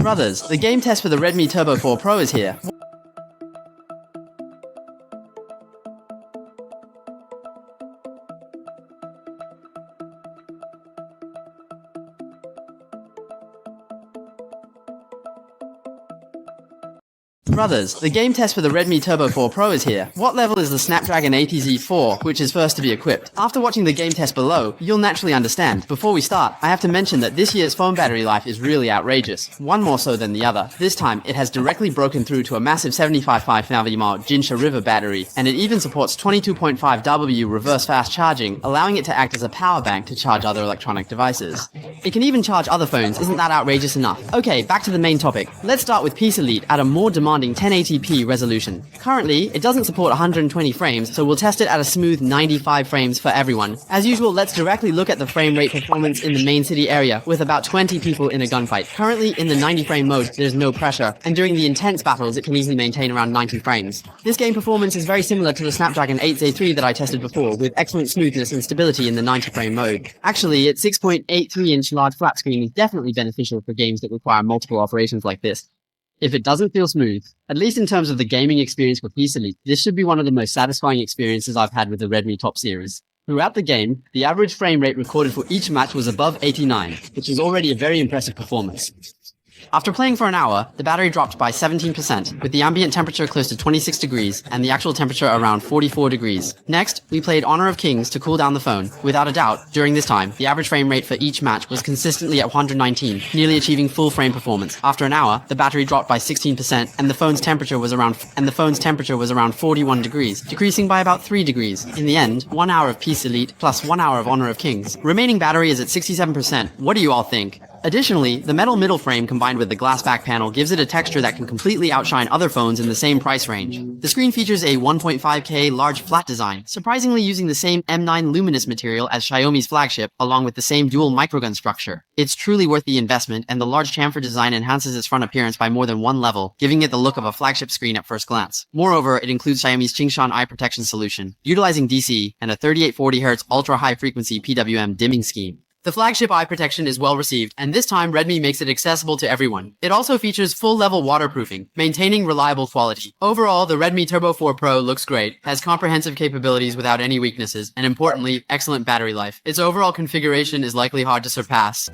Brothers, the game test for the Redmi Turbo 4 Pro is here. Brothers, the game test for the Redmi Turbo 4 Pro is here. What level is the Snapdragon 80Z4, which is first to be equipped? After watching the game test below, you'll naturally understand. Before we start, I have to mention that this year's phone battery life is really outrageous, one more so than the other. This time, it has directly broken through to a massive 75.5 mAh Jinsha River battery, and it even supports 22.5W reverse fast charging, allowing it to act as a power bank to charge other electronic devices. It can even charge other phones, isn't that outrageous enough? Okay, back to the main topic. Let's start with Peace Elite at a more demanding 1080p resolution. Currently, it doesn't support 120 frames, so we'll test it at a smooth 95 frames for everyone. As usual, let's directly look at the frame rate performance in the main city area, with about 20 people in a gunfight. Currently, in the 90 frame mode, there's no pressure, and during the intense battles, it can easily maintain around 90 frames. This game performance is very similar to the Snapdragon 8Z3 that I tested before, with excellent smoothness and stability in the 90 frame mode. Actually, its 6.83-inch large flat screen is definitely beneficial for games that require multiple operations like this. If it doesn't feel smooth, at least in terms of the gaming experience for Peace Elite, this should be one of the most satisfying experiences I've had with the Redmi Top series. Throughout the game, the average frame rate recorded for each match was above 89, which is already a very impressive performance. After playing for an hour, the battery dropped by 17%, with the ambient temperature close to 26 degrees and the actual temperature around 44 degrees. Next, we played Honor of Kings to cool down the phone. Without a doubt, during this time, the average frame rate for each match was consistently at 119, nearly achieving full frame performance. After an hour, the battery dropped by 16% and the phone's temperature was around 41 degrees, decreasing by about 3 degrees. In the end, 1 hour of Peace Elite plus 1 hour of Honor of Kings. Remaining battery is at 67%. What do you all think? Additionally, the metal middle frame combined with the glass back panel gives it a texture that can completely outshine other phones in the same price range. The screen features a 1.5K large flat design, surprisingly using the same M9 luminous material as Xiaomi's flagship, along with the same dual microgun structure. It's truly worth the investment, and the large chamfer design enhances its front appearance by more than one level, giving it the look of a flagship screen at first glance. Moreover, it includes Xiaomi's Qingshan eye protection solution, utilizing DC and a 3840Hz ultra-high frequency PWM dimming scheme. The flagship eye protection is well received, and this time Redmi makes it accessible to everyone. It also features full-level waterproofing, maintaining reliable quality. Overall, the Redmi Turbo 4 Pro looks great, has comprehensive capabilities without any weaknesses, and importantly, excellent battery life. Its overall configuration is likely hard to surpass.